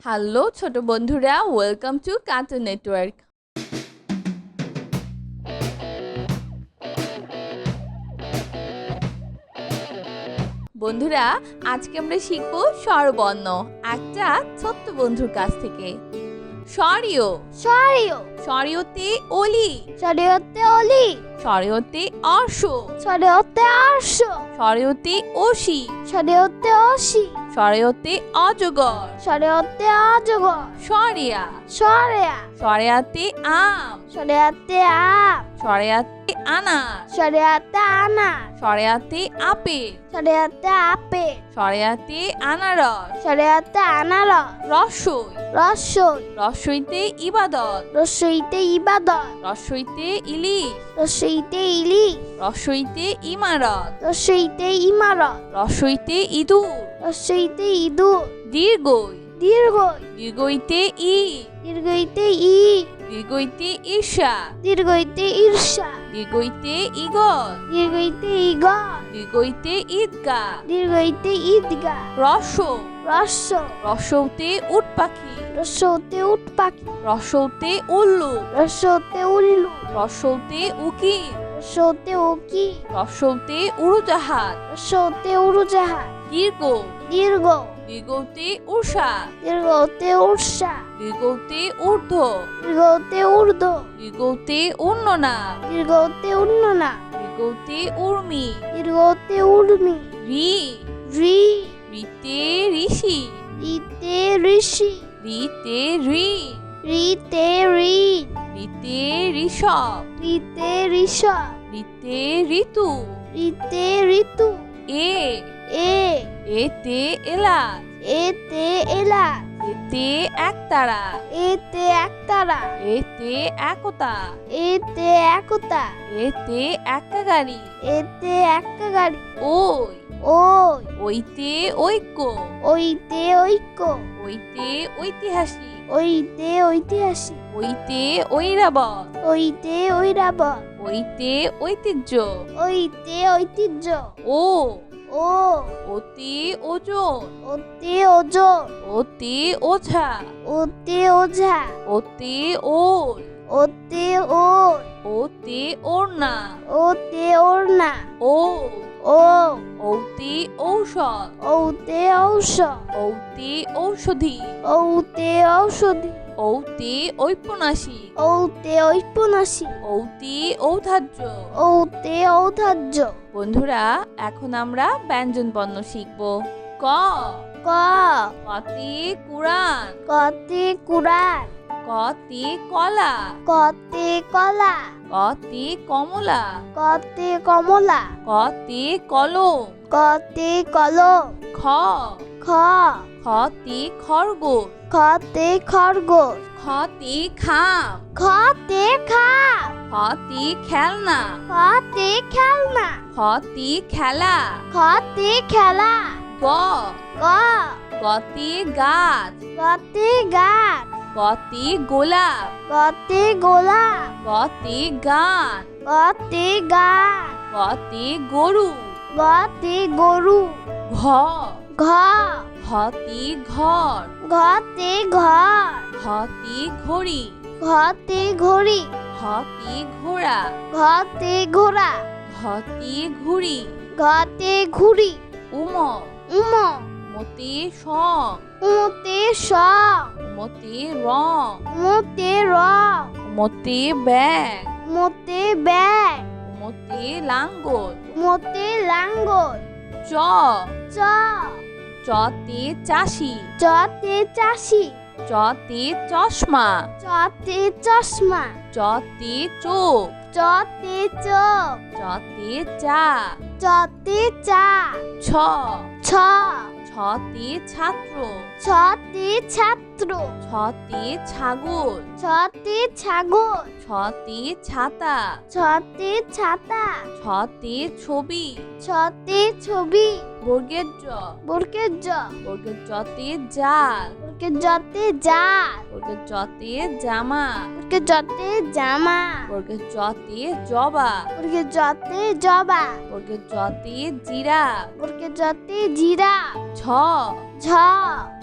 Hello ছোট বন্ধুরা, welcome to cartoon network. বন্ধুরা, আজকে আমরা শিখব স্বরবর্ণ একটা ছোট্ট বন্ধুর কাছ থেকে। স্বরীয় স্বরীয় স্বরীয়তে অলি, স্বরীয়তে অলি স্বরীয়তে অর্শ, স্বরীয়তে আর্শ স্বরীয়তে অসি, স্বরীয়তে অসি স্বরীয়তে অজগর, স্বরীয়তে অজগর স্বরিয়া স্বরেয়া স্বরেয়াতে আম, স্বরীয়তে আম স্বরেয়াতে আনার, স্বরীয়তে আনার স্বরেয়াতে আপেল, স্বরীয়তে আপেল স্বরেয়াতে আনারস, স্বরীয়তে আনারস রসই রসই রসইতে ইবাদত, রসইতে ইবাদত রসইতে ইলিশ, রসইতে ইলিশ রসইতে ইমারত, রসইতে ইমারত রসইতে ইঁদুর, রসইতে ইঁদুর দীর্ঘই দীর্ঘই দীর্ঘইতে ইট, দীর্ঘইতে ইট দীর্ঘইতে ঈর্ষা, দীর্ঘইতে ঈর্ষা দীর্ঘইতে ইগল, দীর্ঘইতে ইগল দীর্ঘইতে ঈদগা, দীর্ঘইতে ঈদগাহ রস রস্য রসৌতে উট পাখি, রস্যতে উট পাখি রসৌতে উল্লু, রস্যতে উল্লু রসৌতে উকিল, রস্যতে উকি রসৌতে উড়োজাহাজ, রস্যতে উড়োজাহাজ দীর্ঘ দীর্ঘ দীর্ঘতে উষা, দীর্ঘতে উর্ষা দীর্ঘতে ঊর্ধ্ব, দীর্ঘতে ঊর্ধ্ব দীর্ঘতে উন্ননা, দীর্ঘতে উন্ননা দীর্ঘতে উর্মি, দীর্ঘতে উর্মি রি রি রিতে ঋষি, রিতে ঋষি রিতে ঋণ, রিতে ঋণ রিতে ঋষভ, রিতে ঋষভ রিতে ঋতু, রিতে ঋতু এ এ এতে এলাচ, এতে এলাচ এতে একতারা, এতে একতারা এতে একতা, এতে একতা এতে একা গাড়ি, এতে একটা গাড়ি ওই ওই ওইতে ঐক্য, ওইতে ঐক্য ওইতে ঐতিহাসিক, ওইতে ঐতিহাসিক ওইতে ঐরাবত, ওইতে ঐরাবত ওইতে ঐতিহ্য, ওইতে ঐতিহ্য ও ও ওতে ওজন, ওতে ওজন ওতে ওঝা, ওতে ওঝা ওতে ওল, ওতে ওল ওতে ওড়না, ওতে ওড়না ও ও ওতে ঔষধ, ওতে ঔষধ ওতে ঔষধি, ওতে ঔষধি ওতে ঔপন্যাসিক, ওতে ঔপন্যাসিক ওতে ঔধার্য। ওতে ঔদার্য বন্ধুরা, এখন আমরা ব্যঞ্জন বর্ণ শিখব। ক ক কতে কুরআন, কতে কুরআন কতে কলা, কতে কলা কতে কমলা, কতে কমলা কতে কলম, কতে কলম খ খ খতে খরগোশ, খতে খরগোশ খতে খাম, খতে খাম খতে খেলনা, খতে খেলনা খতে খেলা, খতে খেলা গ গ গতে গাছ, গতে গাছ গতে গোলাপ, গতে গোলাপ গতে গান, গতে গান গতে গরু, গতে গরু ঘ ঘ ঘতে ঘর, ঘতে ঘর ঘতে ঘড়ি, ঘতে ঘড়ি ঘতে ঘোড়া, ঘতে ঘোড়া ঘতে ঘুড়ি, ঘতে ঘুড়ি উম উম মতে সং, উমতে স মতে রং, মতে রং মতে ব্যাগ, মতে ব্যাগ মতে লাঙ্গল, মতে লাঙ্গল চ চ চতে চাষি, চতে চাষি চতে চশমা, চতে চশমা চতে চোখ, চতে চোখ চতে চা, চতে চা ছ ছ ছতে ছাত্র, ছতে ছাত্র ছতে ছাগল, ছতে ছাগল ছতে ছাতা, ছতে ছাতা ছতে ছবি, ছতে ছবি বর্গের জ বর্গের জ বর্গের জতে জাল, বর্গের জতে জাত বর্গের জতে জামা বর্গের জতে জামা বর্গের জতে জবা বর্গের জতে জবা বর্গের জতে জিরা বর্গের জতে জিরা ঝ ঝ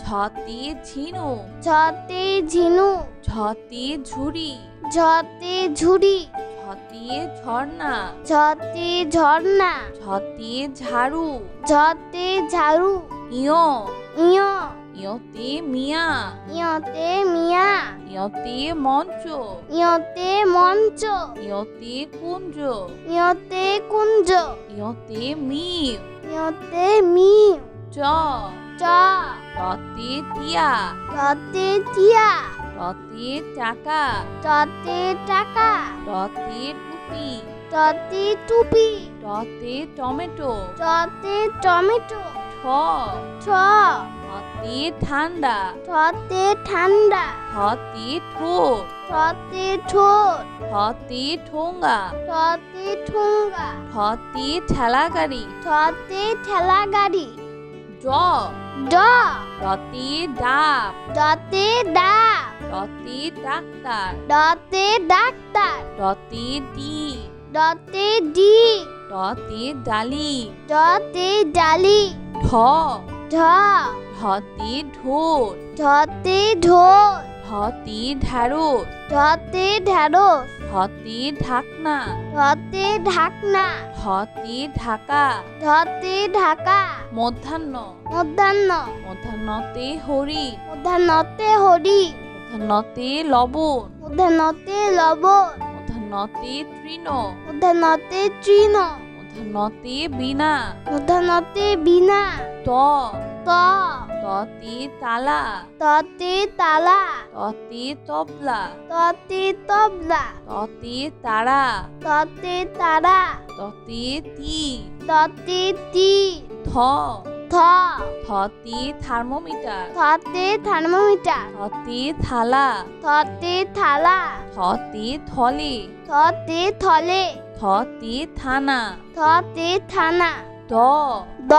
ঝতে ঝিনুক ঝতে ঝিনু ঝতে ঝুড়ি ঝতে ঝুড়ি ঝতে ঝর্ণা ঝতে ঝর্ণা ঝতে ঝাড়ু ঝতে ঝাড়ু ইয় ইয় ইয়তে মিয়া ইয়তে মিয়া ইয়তে মঞ্চ ইয়তে মঞ্চ ইয়তে কুঞ্জ ইয়তে কুঞ্জ ইয়তে মিম ইয়তে মিম চ চ রতে টিয়া রতে টিয়া রতে টাকা রতে টাকা রতে টুপি রতে টুপি রতে টমেটো রতে টমেটো ঠ ঠ রতে ঠান্ডা রতে ঠান্ডা হতে ঠোঁট রতে ঠোঁট হতে ঠোঙ্গা রতে ঠোঙ্গা হতে ঠেলা গাড়ি রতে ঠেলা গাড়ি ড ড রতে ডাব রতে ডাব রতে ডাক্তার রতে ডাক্তার রতে ডি রতে ডি রতে ডালি রতে ডালি ঢ ঢ ঢতে ঢোল ঢতে ঢোল ঢতে ঢ্যাঁড়স ঢতে ঢেঁড়স ঢতে ঢাকনা ঢতে ঢাকনা ঢতে ঢাকা ঢতে ঢাকা মধ্যাহ্ন মধ্যাহ্ন মধ্যাহ্নতে হরি মধ্যাহ্নতে হরি মধ্যাহ্নতে লবণ মধ্যাহ্নতে লবণ মধ্যাহ্নতে তৃণ মধ্যাহ্নতে তৃণ মধ্যাহ্নতে বীণা মধ্যাহ্নতে বীণা ত ত ততে তালা ততে তালা ততে তবলা ততে তবলা ততে তারা ততে তারা ততে তি ততে তি থ থ থতে থার্মোমিটার থতে থার্মোমিটার থতে থালা থতে থালা থতে থলে থতে থলে থতে থানা থতে থানা দ দ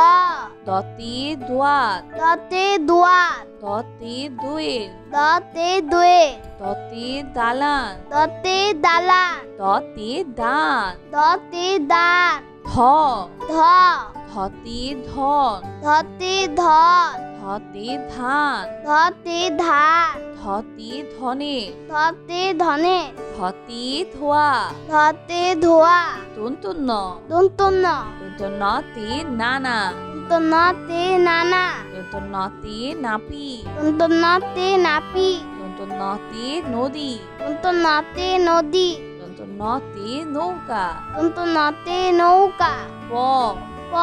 দতে দোয়াত দতে দুয়ার দতে দোয়েল দতে দোয়ে দতে দালান দতে দালান দতে দান দতে দান ধ ধ ধতে ধন ধতে ধন ধতে ধান ধতে ধান ধতে ধনে ধতে ধনে ধতে ধোয়া ধতে ধোয়া দন্তন্য দন্তন্য দন্তন্যতে নানা দন্তন্যতে নানা দন্তন্যতে নাপি দন্তন্যতে নাপি দন্তন্যতে নদী দন্তন্যতে নদী দন্তন্যতে নৌকা দন্তন্যতে নৌকা প প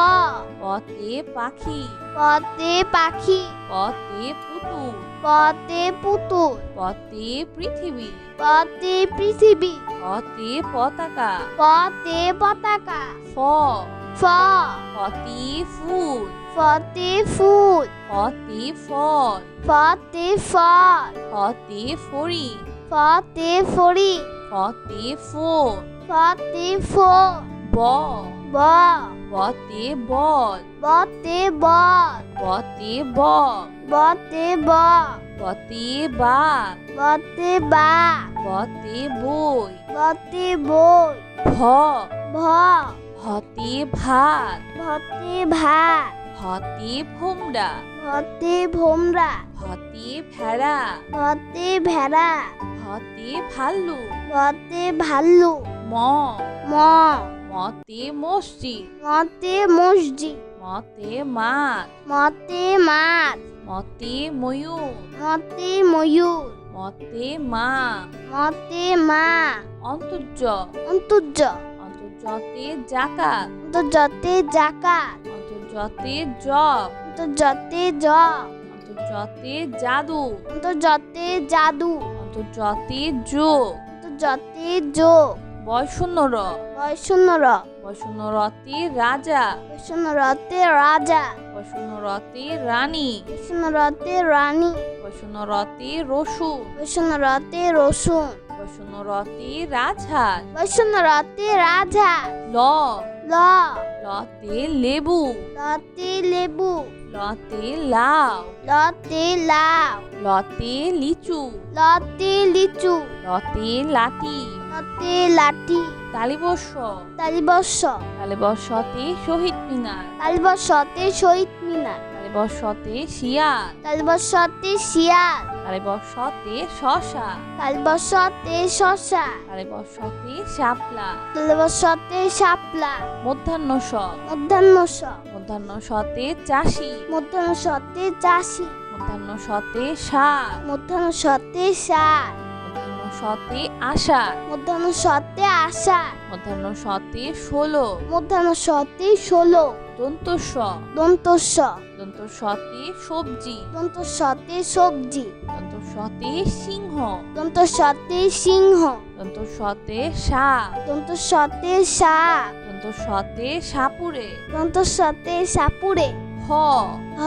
পতে পাখি পতে পাখি পতে পুতুল পতে পুতুল পতে পৃথিবী পতে পৃথিবী পতে পতাকা পতে পতাকা ফ ফ পতে ফুল ফতে ফুল পতে ফল ফতে ফল পতে ফড়ি ফতে ফড়ি পতে ফোন ফতে ফোন ব ব বতে বল বতে বল বতে বক বতে ব বতে বাঘ বতে বা বতে বই বতে বই ভ ভ ভতে ভাত ভতে ভাত ভতে ভোমরা ভতে ভোমরা ভতে ভেড়া ভতে ভেড়া ভতে ভাল্লু ভতে ভাল্লু ম ম মতে মসজিদ মতে মসজিদ মতে মাছ মতে মাছ মতে ময়ূর মতে ময়ূর মতে মা মতে মা অন্তর্য অন্তর্য অন্তর্জতে জাকাত অন্তর্জতে জাকাত অন্তর্জতে জব অন্তর্জতে জব অন্তর্জতে জাদু অন্তর্জতে জাদু অন্তর্জতে যোগ অন্তর্জতে যোগ বয়শূন্য বৈষ্ণর বয়শূন্যরতে রাজা বৈষ্ণরতে রাজা বয়শূন্যরতে রানী বৈষ্ণরতে রানী বয়শূন্যরতে রসুন বৈষ্ণরতে রসুন বয়শূন্যরতে রাজহাঁস বৈষ্ণরতে রাজা ল ল লতে লেবু লতে লেবু লতে লাউ, লতে লাউ, লতে লিচু, লতে লিচু, লতে লাতি, লতে লাঠি, তালিবর্ষ, তালিবর্ষ, তালিবর্ষতে শহীদ মিনার, তালিবর্ষতে শহীদ মিনার, তালিবর্ষতে শিয়াল, তালিবর্ষতে শিয়াল, তালিবর্ষতে শশা, তালিবর্ষতে শশা, তালিবর্ষতে শাপলা, তালিবর্ষতে শাপলা, মধ্যাহ্ন স, মধ্যাহ্ন স, মধ্যাহ্ন সতে চাষি, মধ্যাহ্ন সতে চাষি, মধ্যাহ্ন সতে শাক, মধ্যাহ্ন সতে সার, মধ্যাহ্ন সতে আষাঢ়, মধ্যাহ্ন সতে আষাঢ়, মধ্যাহ্ন সতে 16, মধ্যাহ্ন সতে 16, দন্ত স, দন্ত স, দন্ত সতে সবজি, দন্ত সতে সবজি, দন্ত সতে সিংহ, দন্ত সতে সিংহ, দন্ত সতে শাক, দন্ত সতে শাক, দন্ত সতে সাপুরে, দন্ত সতে সাপুরে, হ, হ,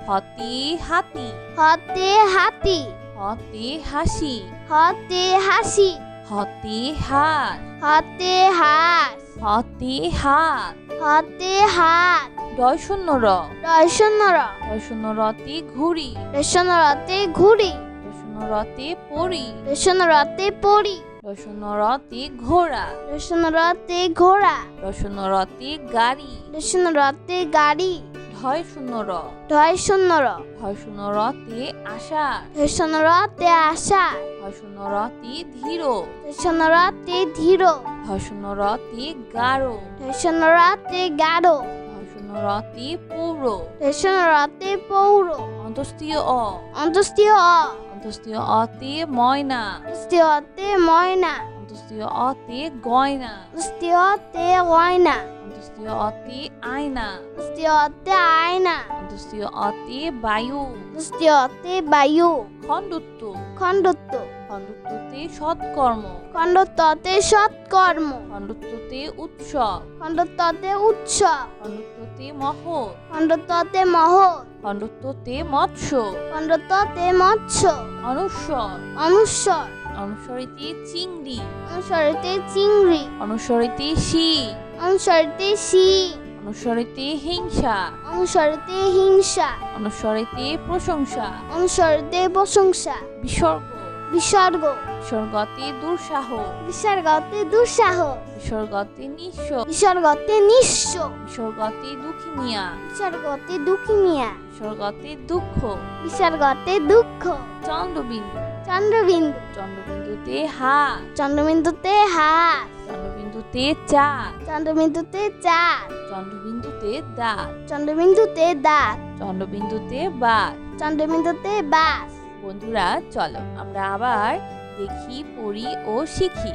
হতি হাতি, হতে হাতি, হতে হাসি, হতে হাসি, হতে হাত, হতে হাঁস, হতে হাত, হতে হাত, ডয় শূন্য র, দর্শনর, ডয় শূন্য রতে ঘুড়ি, দর্শনরতে ঘুড়ি, ডয় শূন্য রতে পরি, দর্শনরতে পড়ি, ডয় শূন্য রতে ঘোড়া, দর্শনরতে ঘোড়া, ডয় শূন্য রতে গাড়ি, দর্শনরতে গাড়ি, ঢয় শূন্য র, ঢয় শূন্যর, ঢয় শূন্য রতে আষাঢ়, দর্শনরতে আষাঢ়, ঢয় শূন্য রতে ধীর, দর্শনরতে ধীর, ঢয় শূন্য রতে গাঢ়, দর্শনরতে গাঢ়, ঢয় শূন্য রতে পৌর, দর্শনরতে পৌর, অন্তস্তীয় অ, অন্তস্তীয় অ, অন্তস্তীয় অতে ময়না, অন্তস্তীয়তে ময়না, অন্তস্তীয় অতে গয়না, অন্তস্তীয়তে গয়না, অন্তস্তীয় অতে আয়না, অন্তস্তীয়তে আয়না, অন্তস্তীয় অতে বায়ু, অন্তস্তীয়তে বায়ু, খণ্ডত্ব, খণ্ডত্ব, খণ্ডত্বতে সৎকর্ম, খণ্ডত্বতে সৎকর্ম, খণ্ডত্বতে উৎসব, খণ্ডত্বতে উৎসব, খণ্ডত্বতে মহৎ, খণ্ডত্বতে মহৎ, খণ্ডত্বতে মৎস্য, খণ্ডত্বতে মৎস্য, অনুস্বর, অনুস্বর, অনুসরিতে চিংড়ি, অনুসরিতে চিংড়ি, অনুসরিতে শিং, অনুসরিতে শিং, অনুসরিতে হিংসা, অনুসরিতে হিংসা, অনুসরিতে প্রশংসা, অনুসরিতে প্রশংসা, বিসর্গ, বিসর্গ, বিসর্গতে দুঃসাহ, বিসর্গতে দুঃসাহ, বিসর্গতে নিঃস্ব, বিসর্গতে নিঃস্ব, বিসর্গতে দুঃখিনিয়া, বিসর্গতে দুঃখী মিয়া, বিসর্গতে দুঃখ, বিসর্গতে দুঃখ, চন্দ্রবিন্দু, চন্দ্রবিন্দু, চন্দ্রবিন্দুতে হাত, চন্দ্রবিন্দুতে হাত, চন্দ্রবিন্দুতে চাঁদ, চন্দ্রবিন্দুতে চাঁদ, চন্দ্রবিন্দুতে দাঁত, চন্দ্রবিন্দুতে দাঁত, চন্দ্রবিন্দুতে বাঘ। চন্দ্রবিন্দুতে বাস। বন্ধুরা চলো আমরা আবার দেখি, পড়ি ও শিখি।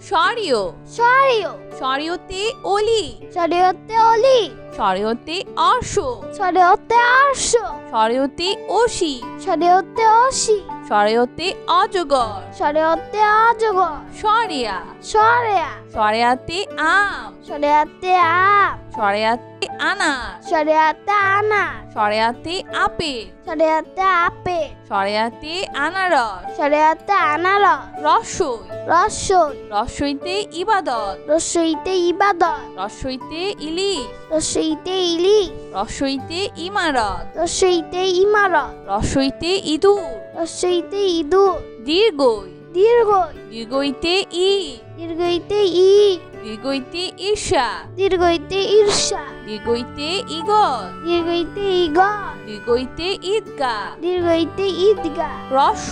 সরিয়, সরিয়, সরিয়তে অলি, সরিয়তে অলি, সরিয়তে অর্শ, সরিয়তে আরশ, সরিয়তে অসি, সরিয়তে অসি, সরিয়তে অজগর, সরিয়তে অজগর, সরিয়া, সরেয়া, সরিয়াতে আম, সরিয়াতে আম, সরিয়াতে আনার, সরিয়াতে আনার, সরিয়াতে আপেল, সরিয়াতে আপেল, সরিয়াতে আনারস, সরিয়াতে আনারস, রসই, রসই, রসইতে ইবাদত, রসইতে ইবাদত, রসইতে ইলিশ, রসইতে ইলিশ, রসইতে ইমারত, রসইতে ইমারত, রসইতে ইঁদুর, রসইতে ইঁদুর, দীর্ঘই, দীর্ঘই, দীর্ঘইতে ই, দীর্ঘইতে ই, দীর্ঘইতে ঈর্ষা, দীর্ঘইতে ঈর্ষা, দীর্ঘইতে ইগল, দীর্ঘইতে ইগল, দীর্ঘইতে ঈদগা, দীর্ঘইতে ঈদগা, রস,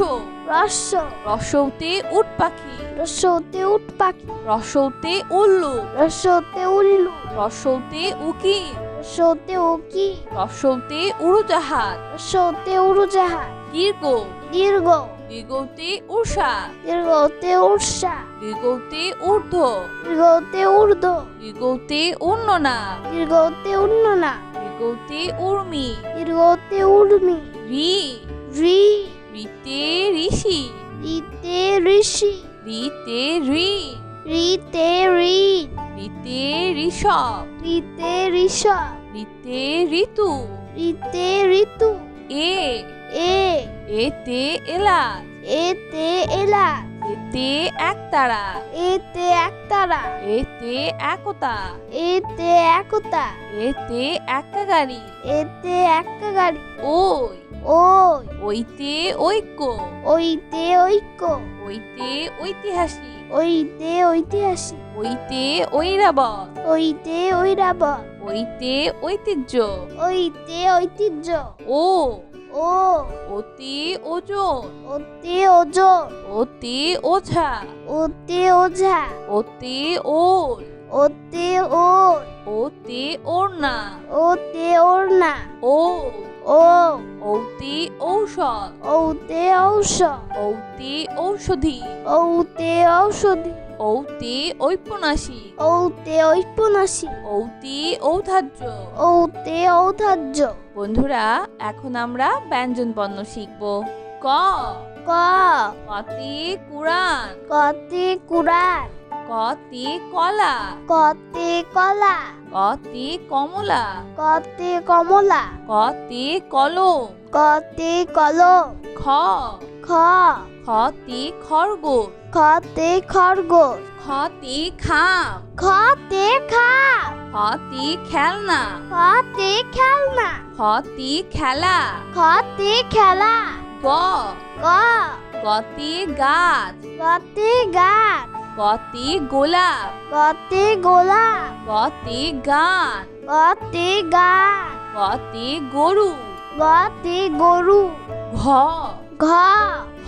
রস, রসৌতে উট পাখি, রসৌতে উট পাখি, রসৌতে উল্লু, রসৌতে উল্লু, রসৌতে উকিল, রসৌতে উকি, রসৌতে উড়োজাহাজ, রসৌতে উড়োজাহাজ, দীর্ঘ, দীর্ঘ, দীর্ঘতে উষা, দীর্ঘতে উর্ষা, দীর্ঘতে ঊর্ধ্ব, দীর্ঘতে ঊর্ধ্ব, দীর্ঘতে উন্ননা, দীর্ঘতে উন্ননা, দীর্ঘতে উর্মি, দীর্ঘতে উর্মি, রি, রি, রিতে ঋষি, রিতে ঋষি, রিতে ঋ, রিতে ঋণ, রিতে ঋষভ, রিতে ঋষ, রিতে ঋতু, রিতে ঋতু, এ, এ, এতে এলাচ, এতে এলাচ, এতে একতারা। এতে একতারা। এতে একতা। এতে একতা। এতে একা গাড়ি। এতে একা গাড়ি। ওই। ওই। ওইতে ঐক্য। ওইতে ঐক্য। ওইতে ঐতিহাসিক। ওইতে ঐতিহাসিক। ওইতে ঐরাবত। ওইতে ঐরাবত। ওইতে ঐতিহ্য। ওইতে ঐতিহ্য। ও। ও। ওতে ওজন। ওতে ওজন। ওতে ওঝা। ওতে ওঝা। ওতে ওল। ওতে ওল। ওতে ওড়না। ওতে ওড়না। ও। ও। ওতে ঔষধ। ওতে ঔষধ। ওতে ঔষধি। ওতে ঔষধি। ওতে ঔপন্যাসিক। ওতে ঔপন্যাসিক। ওতে ঔদার্য। ওতে ঔদার্য। বন্ধুরা, এখন আমরা ব্যঞ্জন বর্ণ শিখব। ক। ক। কতে কুরআন। কতে কুরআন। কতে কলা। কতে কলা। কতে কমলা। কতে কমলা। কতে কলম। কতে কলম। খ। খ। খতে খরগোশ। খতে খরগোশ। খতে খাম। খতে খাম। খতে খেলনা। খতে খেলনা। খতে খেলা। খতে খেলা। গ। গ। গতে গাছ। গতে গাছ। গতে গোলাপ। গতে গোলাপ। গতে গান। গতে গান। গতে গরু। গতে গরু। ঘ। ঘ।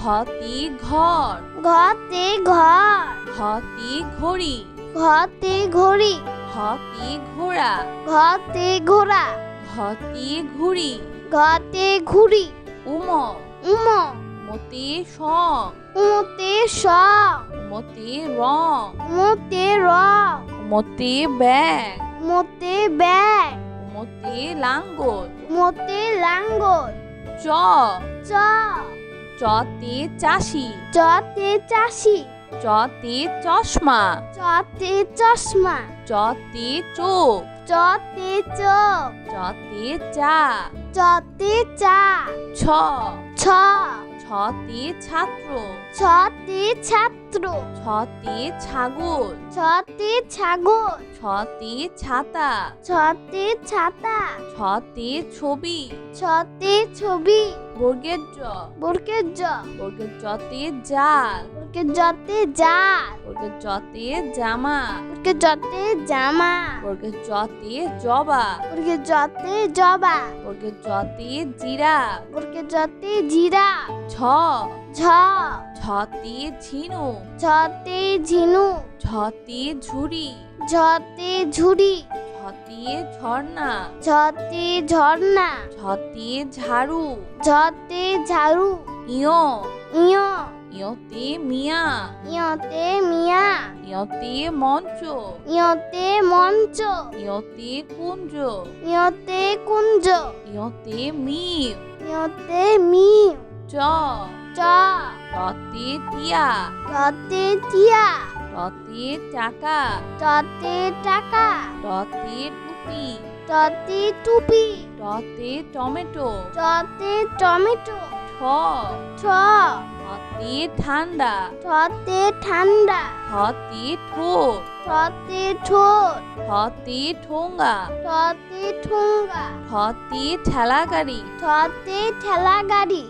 ঘতে ঘর। ঘতে ঘর। ঘতে ঘড়ি। ঘতে ঘড়ি। ঘতে ঘোড়া। ঘতে ঘোড়া। ঘতে ঘুড়ি। ঘতে ঘুড়ি। উম। উম। মতে সং। উমতে স। মতে রং। উমতে রং। মতে ব্যাগ। মতে ব্যাগ। মতে লাঙ্গল। মতে লাঙ্গল। চ। চ। চতে চাষি। চতে চাষি। চতে চশমা। চতে চশমা। চতে চোখ। চতে চোখ। চতে চা। চতে চা। ছ। ছ। ছতে ছাত্র। ছতে ছাত্র। ছতে ছাগল। ছতে ছাগল। ছতে ছাতা। ছতে ছাতা। ছতে ছবি। ছতে ছবি। বর্গের জ। বর্গের জ। বর্গের জতে জাল। বর্গের জতে জাল। বর্গের জতে জামা। বর্গের জতে জামা। বর্গের জতে জবা। বর্গের জতে জবা। বর্গের জতে জিরা। বর্গের জতে জিরা। ছ। ঝ। ছতে ঝিনুক। ঝতে ঝিনু। ঝতে ঝুড়ি। ঝতে ঝুড়ি। ঝতে ঝর্ণা। ঝতে ঝর্ণা। ঝতে ঝাড়ু। ঝতে ঝাড়ু। ইয়। ইয়। ইয়তে মিয়া। ইয়তে মিয়া। ইয়তে মঞ্চ। ইয়তে মঞ্চ। ইয়তে কুঞ্জ। ইয়তে কুঞ্জ। ইয়তে মিম। ইয়তে মিম। চ। চ। টতে টিয়া। টতে টিয়া। টতে টাকা। টতে টাকা। টতে টুপি। টতে টুপি। টতে টমেটো। টতে টমেটো। ঠ। ঠ। ঠতে ঠান্ডা। ঠতে ঠান্ডা। ঠতে ঠোঁট। ঠতে ঠোঁট। ঠতে ঠোঙ্গা। ঠতে ঠোঙ্গা। ঠতে ঠেলা গাড়ি। ঠতে ঠেলা গাড়ি।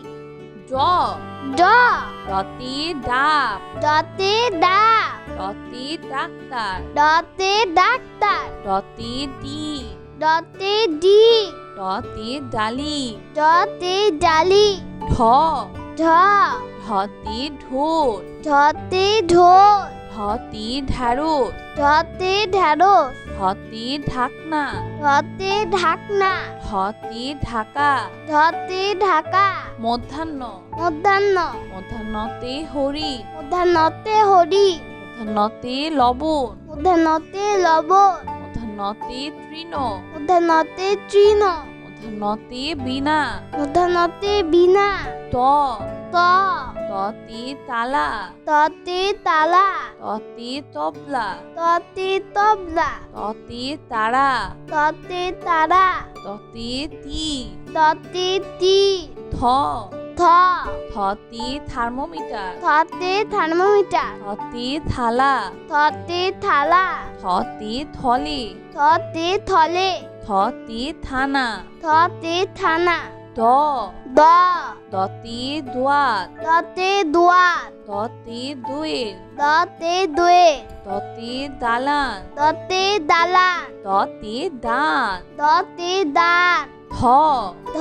ড। ড। ডতে ডাব। ডতে ডাব। ডতে ডাক্তার। ডতে ডাক্তার। ডতে ডিম। ডতে ডিম। ডতে ডালি। ডতে ডালি। ঢ। ঢ। ঢতে ঢোল। ঢতে ঢোল। ঢতে ঢ্যাঁড়স। ঢতে ঢেঁড়স। ঢতে ঢাকনা। ঢতে ঢাকনা। ঢতে ঢাকা। ঢতে ঢাকা। মধ্যাহ্ন। মধ্যাহ্ন। মধ্যাহ্নতে হরিণ। মধ্যাহ্নতে হরি। মধ্যাহ্নতে লবণ। মধ্যাহ্নতে লবণ। মধ্যাহ্নতে তৃণ। মধ্যাহ্নতে তৃণ। মধ্যাহ্নতে বীণা। মধ্যাহ্নতে বীণা। ত। ত। ততে তালা। ততে তালা। ততে তবলা। ততে তবলা। ততে তারা। ততে তারা। ততে তীর। ততে তীর। থ। থ। থ থতে থার্মোমিটার, থতে থার্মোমিটার, থতে থালা, থতে থালা, থতে থলে, থতে থলে, থতে থানা, থতে থানা, দ দ দতে দোয়াত, দতে দুয়ার, দতে দোয়েল, দতে দোয়েল, দতে দালান, দতে দালান, দতে দান, দতে দান, ধ ধ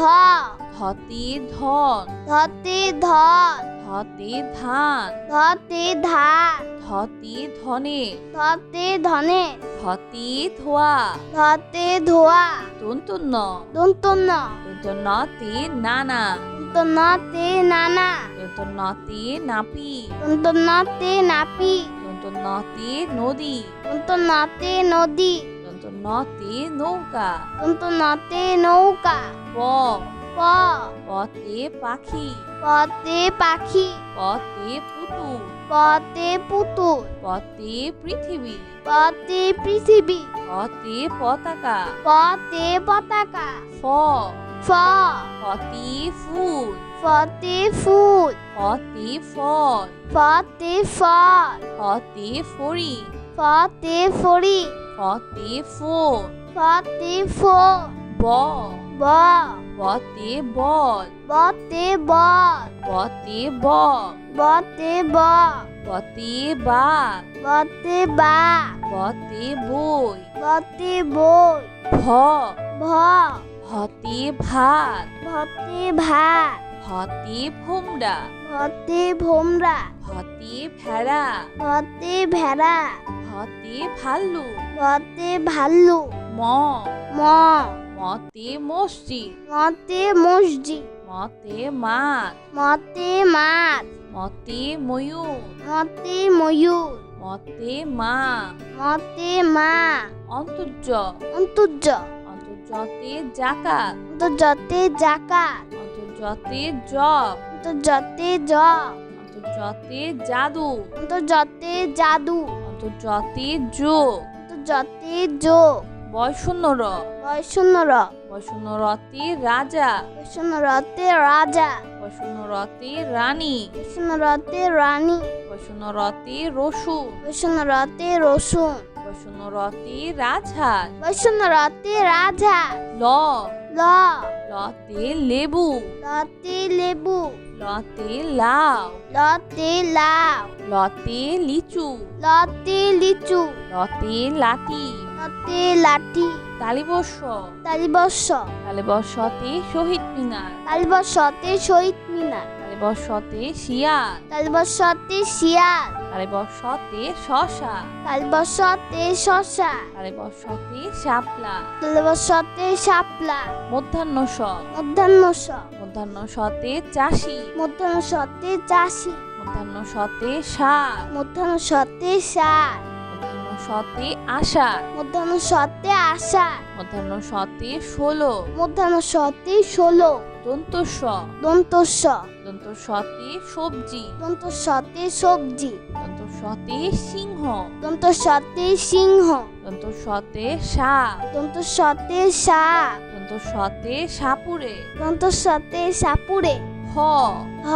ধতে ধন, ধতে ধন, ধতে ধান, ধতে ধান, ধতে ধনে, ধতে ধনে, ধতে ধোয়া, ধতে ধোয়া, দন্তন্য, দন্তন্য, দন্তন্যতে নানা, দন্তন্যতে নানা, দন্তন্যতে নাপি, দন্তন্যতে নাপি, দন্তন্যতে নদী, দন্তন্যতে নদী, দন্তন্যতে নৌকা, দন্তন্যতে নৌকা, প প পতে পাখি, পতে পাখি, পতে পুতুল, পতে পুতুল, পতে পৃথিবী, পতে পৃথিবী, পতে পতাকা, পতে পতাকা, ফ ফ ফতে ফুল, ফতে ফুল, ফতে ফল, ফতে ফল, ফতে ফড়ি, ফতে ফড়ি, ফতে ফোর, ফতে ফোল, ব ব বতে বল, বতে বল, বতে বক, বতে বল, বতে বাঘ, বতে বাঘ, বতে বই, বতে বই, ভ ভ ভতে ভাত, ভতে ভাত, ভতে ভোমরা, ভতে ভোমরা, ভতে ভেড়া, ভতে ভেড়া, ভতে ভাল্লু, ভতে ভাল্লু, ম ম মতে মসজিদ, মতে মসজিদ, মতে মাছ, মতে মাছ, মতে ময়ূর, মতে ময়ূর, মতে মা, মতে মা, অন্তর্য, অন্তর্য, অন্তর্যতে জাকাত, অন্তর্জতে জাকাত, অন্তর্যতে জব, অন্তর্জতে জব, অন্তর্যতে জাদু, অন্তর্জতে জাদু, অন্তর্যতে যোগ, অন্তর্জতে যোগ, বয়শূন্যর, বৈষ্ণর, বয়শূন্যরতে রাজা, বৈষ্ণরতে রাজা, বয়শূন্যরতে রানী, বৈষ্ণরতে রানী, বয়শূন্যরতে রসুন, বৈষ্ণরতে রসুন, বয়শূন্যরতে রাজহাঁস, বৈষ্ণরতে রাজা, ল ল লতে লেবু, লতে লেবু, লতে লাউ, লতে লাউ, লতে লিচু, লতে লিচু, লতে লাঠি, লতে লাঠি, তালিবর্ষ, তালিবর্ষ, তালিবর্ষতে শহীদ মিনার, তালিবর্ষতে শহীদ মিনার, তালিবর্ষতে শিয়াল, তালিবর্ষতে শিয়াল, তালিবর্ষতে শশা, তালিবর্ষতে শশা, তালিবর্ষতে শাপলা, তালিবর্ষতে শাপলা, মধ্যাহ্ন স, মধ্যাহ্ন স, মধ্যাহ্ন সতে চাষি, মধ্যাহ্ন সতে চাষি, মধ্যাহ্ন সতে শাক, মধ্যাহ্ন সতে সার, মধ্যাহ্ন সতে আষাঢ়, মধ্যাহ্ন সতে আষাঢ়, মধ্যাহ্ন সতে ষোলো, মধ্যাহ্ন সতে ষোলো, দন্তস্ব, দন্তস্ব, দন্তস্বতে সবজি, দন্তস্বতে সবজি, দন্তস্বতে সিংহ, দন্তস্বতে সিংহ, দন্তস্বতে সাপ, দন্তস্বতে সাপ, দন্তস্বতে সাপুরে, দন্তস্বতে সাপুরে, হ হ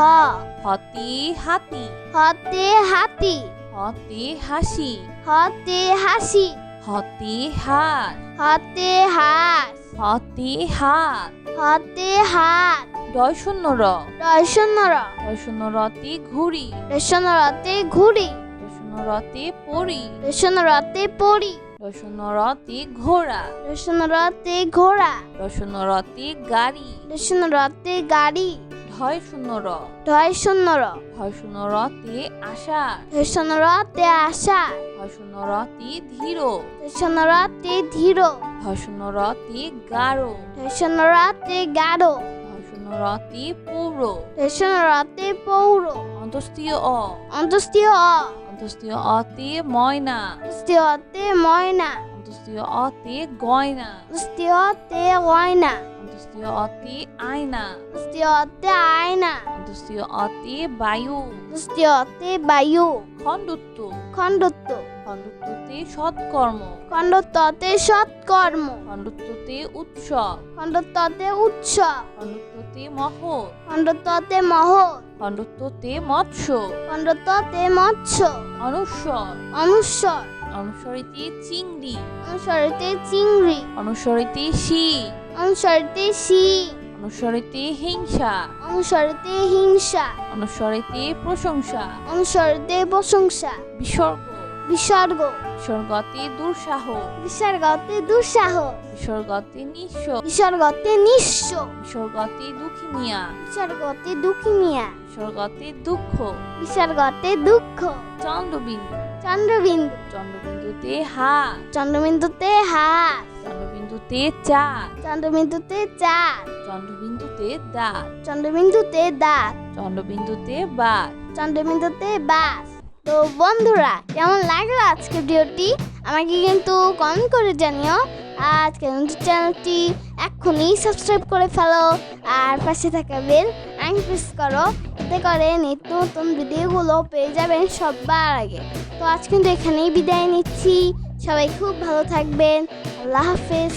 হতে হাতি, হতে হাতি, হতে হাসি, হতে হাসি, হতে হাত, হতে হাঁস, হতে হাত, হতে হাত, দয়শূন্যর, দর্শনর, দয়শূন্যরতে ঘুড়ি, দর্শনরতে ঘুড়ি, দয়শূন্যরতে পরি, দর্শনরতে পড়ি, দয়শূন্যরতে ঘোড়া, দর্শনরতে ঘোড়া, দয়শূন্যরতে গাড়ি, দর্শনরতে গাড়ি, ঢয়শূন্যর, দর্শনর, ঢয়শূন্যরতে আষাঢ়, দর্শনরতে আশা, ঢয়শূন্যরতে ধীর, দর্শনরতে ধীর, ঢয়শূন্যরতে গাঢ়, দর্শনরতে গাঢ়, ঢয়শূন্যরতে পৌর, দর্শনরতে পৌর, অন্তস্তীয় অ, অন্তস্তীয় অ, অন্তস্তীয় অতে ময়না, অন্তস্তীয়তে ময়না, অন্তস্তীয় অতে গয়না, অন্তস্তীয়তে গয়না, অন্তস্তীয় অতে আয়না, অন্তস্তীয়তে আয়না, অন্তস্তীয় অতে বায়ু, অন্তস্তীয়তে বায়ু, খণ্ডত্ব, খণ্ডত্ব, খণ্ডত্বতে সৎকর্ম, খণ্ডত্বতে সৎ কর্ম খণ্ডত্বতে উৎসব, খণ্ডত্বতে উৎসব খণ্ডত্বতে মহৎ, খণ্ডত্বতে মহৎ খণ্ডত্বতে মৎস্য, খণ্ডত্বতে মৎস্য অনুস্বর, অনুস্বর অনুস্বরিতে চিংড়ি, অনুস্বরিতে চিংড়ি অনুস্বরিতে শিং, অনুস্বরিতে শিং অনুস্বরিতে হিংসা, অনুস্বরিতে হিংসা অনুস্বরিতে প্রশংসা, অনুস্বরিতে প্রশংসা বিসর্গ, বিসর্গ বিসর্গতে দুঃসাহস, বিসর্গতে দুঃসাহস বিসর্গতে নিঃস্ব, বিসর্গতে নিঃস্ব বিসর্গতে দুঃখী মিয়া, বিসর্গতে দুঃখী মিয়া বিসর্গতে দুঃখ, বিসর্গতে দুঃখ চন্দ্রবিন্দু, চন্দ্রবিন্দু চন্দ্রবিন্দুতে হাত, চন্দ্রবিন্দুতে হাত চন্দ্রবিন্দুতে চাঁদ, চন্দ্রবিন্দুতে চাঁদ চন্দ্রবিন্দুতে দাঁত, চন্দ্রবিন্দুতে দাঁত চন্দ্রবিন্দুতে বাস। চন্দ্রবিন্দুতে বাস। তো বন্ধুরা, কেমন লাগলো আজকের ভিডিওটি আমাকে কিন্তু কমেন্ট করে জানিও। আজকে কিন্তু চ্যানেলটি এক্ষুনি সাবস্ক্রাইব করে ফেলো আর পাশে থাকা বেল আইকন প্রেস করো, এতে করে নিত্য নতুন ভিডিওগুলো পেয়ে যাবেন সবার আগে। তো আজ কিন্তু এখানেই বিদায় নিচ্ছি। সবাই খুব ভালো থাকবেন। আল্লাহ হাফেজ।